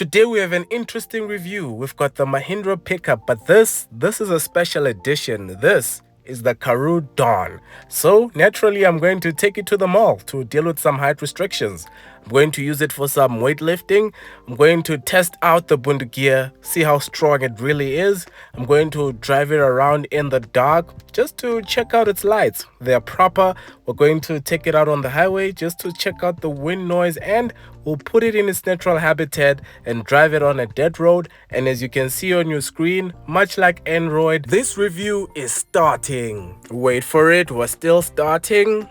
Today we have an interesting review. We've got the Mahindra Pik Up, but this is a special edition. This is the Karoo Dawn. So naturally I'm going to take it to the mall to deal with some height restrictions. I'm going to use it for some weightlifting. I'm going to test out the bundu gear, see how strong it really is. I'm going to drive it around in the dark just to check out its lights. They're proper. We're going to take it out on the highway just to check out the wind noise, and we'll put it in its natural habitat and drive it on a dead road. And as you can see on your screen, much like Android, this review is starting. Wait for it, we're still starting.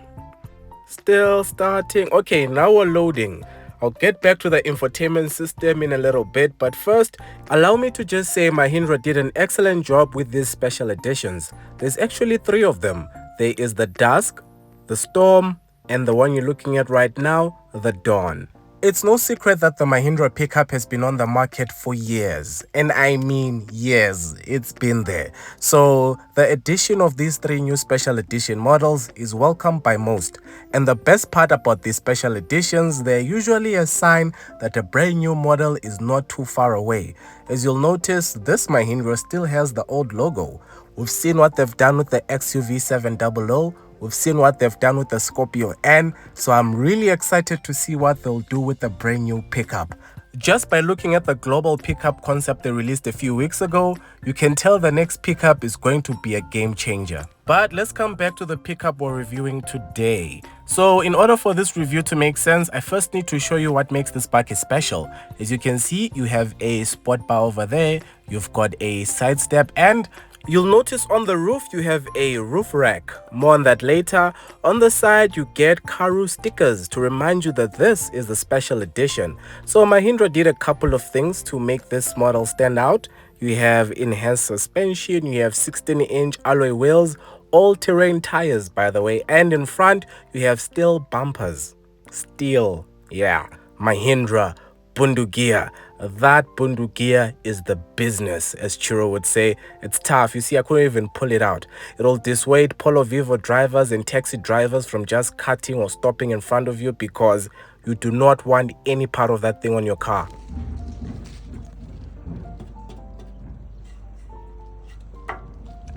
Okay, now we're loading. I'll get back to the infotainment system in a little bit, but first allow me to just say Mahindra did an excellent job with these special editions. There's actually 3 of them. There is the Dusk, the Storm, and the one you're looking at right now, the Dawn. It's no secret that the Mahindra Pik Up has been on the market for years, and I mean years. It's been there. So the addition of these 3 new special edition models is welcomed by most. And the best part about these special editions, they're usually a sign that a brand new model is not too far away. As you'll notice, this Mahindra still has the old logo. We've seen what they've done with the XUV 700. We've seen what they've done with the Scorpio N, so I'm really excited to see what they'll do with the brand new Pik Up. Just by looking at the global Pik Up concept they released a few weeks ago, you can tell the next Pik Up is going to be a game changer. But let's come back to the Pik Up we're reviewing today. So in order for this review to make sense, I first need to show you what makes this bike special. As you can see, you have a sport bar over there, you've got a side step, and you'll notice on the roof you have a roof rack. More on that later. On the side you get Karoo stickers to remind you that this is the special edition. So Mahindra did a couple of things to make this model stand out. You have enhanced suspension, you have 16-inch alloy wheels, all-terrain tires by the way, and in front you have steel bumpers. Steel, yeah, Mahindra bundu gear. That bundu gear is the business, as Chiro would say. It's tough. You see, I couldn't even pull it out. It'll dissuade Polo Vivo drivers and taxi drivers from just cutting or stopping in front of you, because you do not want any part of that thing on your car.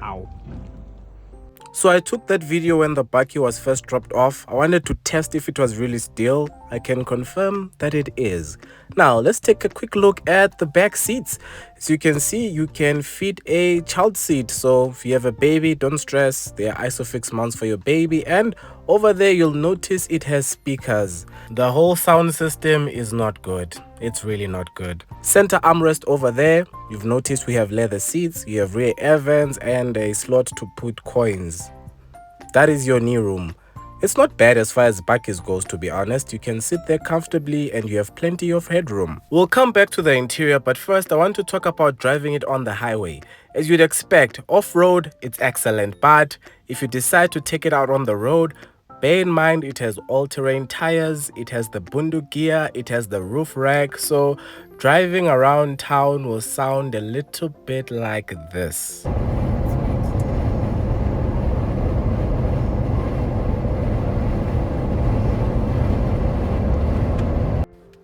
Ow. So I took that video when the bakkie was first dropped off. I wanted to test if it was really steel. I can confirm that it is. Now let's take a quick look at the back seats. As you can see, you can fit a child seat. So if you have a baby, don't stress. There are ISOFIX mounts for your baby. And over there you'll notice it has speakers. The whole sound system is not good. It's really not good. Center armrest over there. You've noticed we have leather seats, you have rear air vents, and a slot to put coins. That is your knee room. It's not bad as far as bakkies goes, to be honest. You can sit there comfortably and you have plenty of headroom. We'll come back to the interior, but first I want to talk about driving it on the highway. As you'd expect, off-road it's excellent, but if you decide to take it out on the road, bear in mind it has all-terrain tires, it has the bundu gear, it has the roof rack, so driving around town will sound a little bit like this.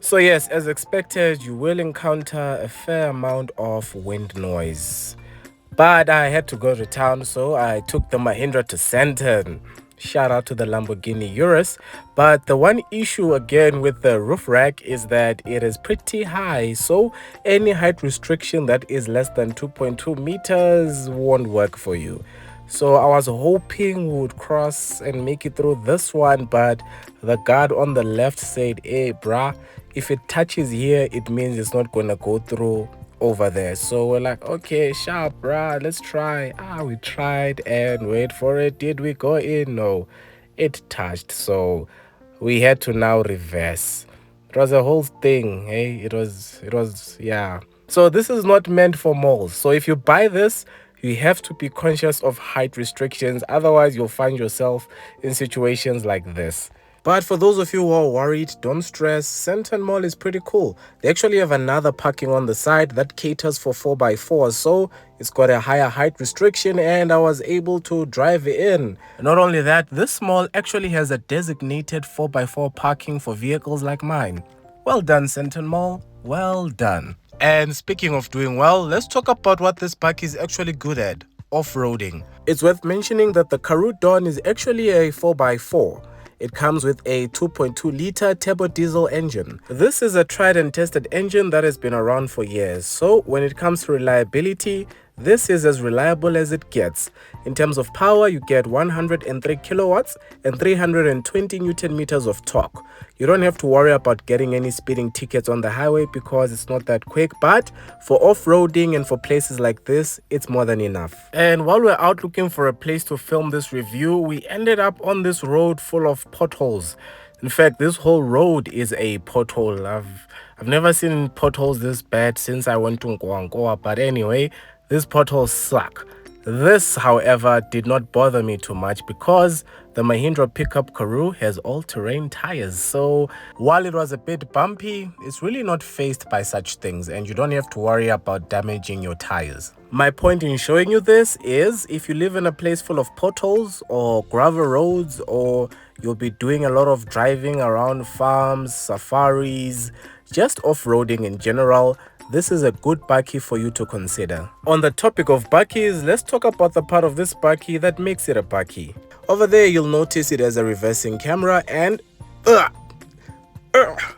So yes, as expected, you will encounter a fair amount of wind noise. But I had to go to town, so I took the Mahindra to Sandton. Shout out to the Lamborghini Urus. But the one issue again with the roof rack is that it is pretty high, so any height restriction that is less than 2.2 meters won't work for you. So I was hoping we would cross and make it through this one, but the guard on the left said, hey brah, if it touches here it means it's not gonna go through over there. So we're like, okay, sharp bruh, let's try. We tried, and wait for it, did we go in? No, it touched, so we had to now reverse. It was a whole thing. Hey, it was yeah. So this is not meant for malls. So if you buy this, you have to be conscious of height restrictions, otherwise you'll find yourself in situations like this. But for those of you who are worried, don't stress. Sandton Mall is pretty cool. They actually have another parking on the side that caters for 4x4s, so it's got a higher height restriction, and I was able to drive in. Not only that, this mall actually has a designated 4x4 parking for vehicles like mine. Well done, Sandton Mall. Well done. And speaking of doing well, let's talk about what this bike is actually good at: off-roading. It's worth mentioning that the Karoo Dawn is actually a 4x4. It comes with a 2.2-liter turbo diesel engine. This is a tried and tested engine that has been around for years, so when it comes to reliability, this is as reliable as it gets. In terms of power, you get 103 kilowatts and 320 newton meters of torque. You don't have to worry about getting any speeding tickets on the highway because it's not that quick, but for off-roading and for places like this, it's more than enough. And while we're out looking for a place to film this review, we ended up on this road full of potholes. In fact, this whole road is a pothole. I've never seen potholes this bad since I went to Ngoangoa, but anyway, these potholes suck. This, however, did not bother me too much because the Mahindra Pik Up Karoo has all-terrain tires. So while it was a bit bumpy, it's really not faced by such things and you don't have to worry about damaging your tires. My point in showing you this is if you live in a place full of potholes or gravel roads, or you'll be doing a lot of driving around farms, safaris, just off-roading in general, this is a good bakkie for you to consider. On the topic of bakkies, let's talk about the part of this bakkie that makes it a bakkie. Over there, you'll notice it has a reversing camera and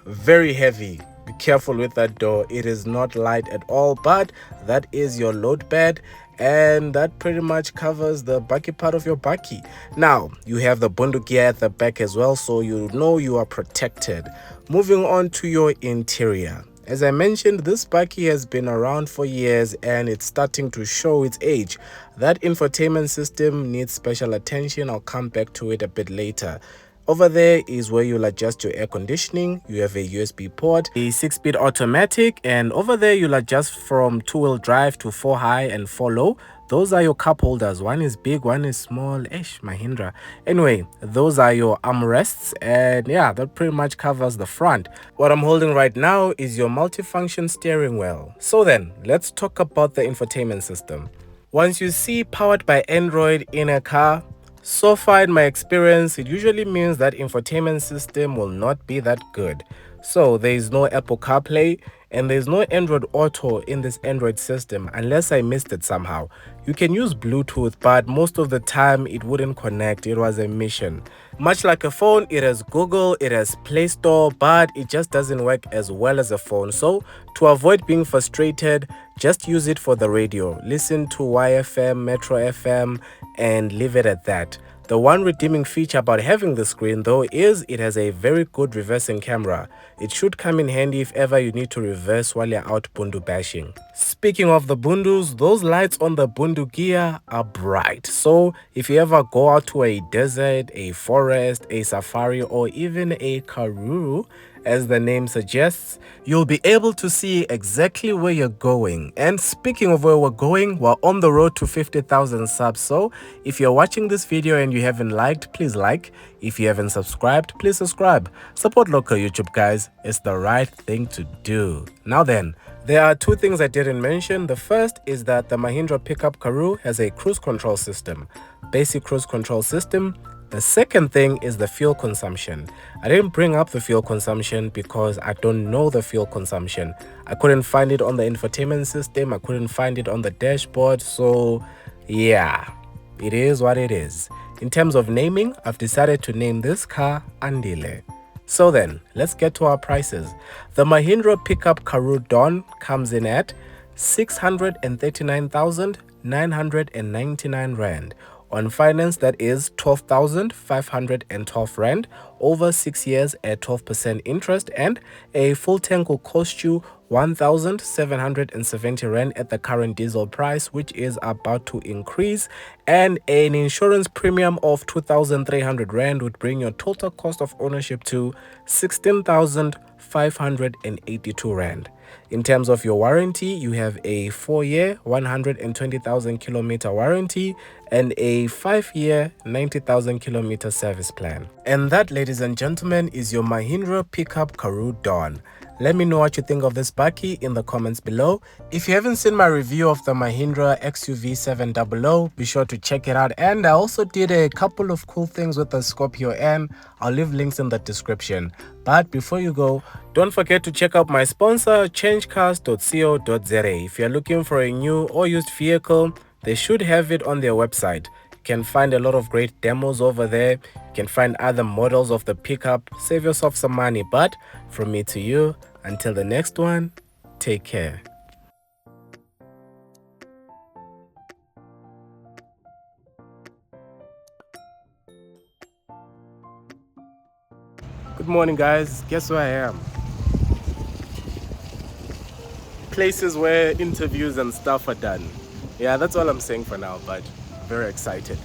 very heavy. Be careful with that door. It is not light at all, but that is your load bed, and that pretty much covers the bakkie part of your bakkie. Now, you have the bundu gear at the back as well, so you know you are protected. Moving on to your interior. As I mentioned, this bakkie has been around for years and it's starting to show its age. That infotainment system needs special attention. I'll come back to it a bit later. Over there is where you'll adjust your air conditioning. You have a USB port, a 6-speed automatic, and over there you'll adjust from 2-wheel drive to 4 high and 4 low. Those are your cup holders. One is big, one is small. Mahindra. Anyway, those are your armrests, and yeah, that pretty much covers the front. What I'm holding right now is your multifunction steering wheel. So then, let's talk about the infotainment system. Once you see powered by Android in a car, so far in my experience, it usually means that infotainment system will not be that good. So there is no Apple CarPlay and there is no Android Auto in this Android system unless I missed it somehow. You can use Bluetooth, but most of the time it wouldn't connect. It was a mission. Much like a phone, it has Google, it has Play Store, but it just doesn't work as well as a phone. So to avoid being frustrated, just use it for the radio. Listen to YFM, Metro FM, and leave it at that. The one redeeming feature about having the screen though is it has a very good reversing camera. It should come in handy if ever you need to reverse while you're out bundu bashing. Speaking of the bundus, those lights on the bundu gear are bright. So if you ever go out to a desert, a forest, a safari, or even a karoo, as the name suggests, you'll be able to see exactly where you're going. And speaking of where we're going, we're on the road to 50,000 subs. So if you're watching this video and you haven't liked, please like. If you haven't subscribed, please subscribe. Support local YouTube, guys. It's the right thing to do. Now then, there are two things I didn't mention. The first is that the Mahindra Pik Up Karoo has a cruise control system, basic cruise control system. The second thing is the fuel consumption. I didn't bring up the fuel consumption because I don't know the fuel consumption. I couldn't find it on the infotainment system. I couldn't find it on the dashboard. So yeah, it is what it is. In terms of naming, I've decided to name this car Andile. So then, let's get to our prices. The Mahindra Pik Up Karoo Dawn comes in at 639,999 Rand. On finance, that is 12,512 Rand over 6 years at 12% interest, and a full tank will cost you 1,770 Rand at the current diesel price, which is about to increase, and an insurance premium of 2,300 Rand would bring your total cost of ownership to 16,582 Rand. In terms of your warranty, you have a 4-year, 120,000 kilometer warranty and a 5-year, 90,000 kilometer service plan. And that, ladies and gentlemen, is your Mahindra Pik Up Karoo Dawn. Let me know what you think of this bakkie in the comments below. If you haven't seen my review of the Mahindra XUV 700, be sure to check it out. And I also did a couple of cool things with the Scorpio N. I'll leave links in the description. But before you go, don't forget to check out my sponsor, changecars.co.za. If you're looking for a new or used vehicle, they should have it on their website. You can find a lot of great demos over there. You can find other models of the Pik Up. Save yourself some money. But from me to you, until the next one, take care. Good morning, guys. Guess where I am? Places where interviews and stuff are done. Yeah, that's all I'm saying for now, but very excited.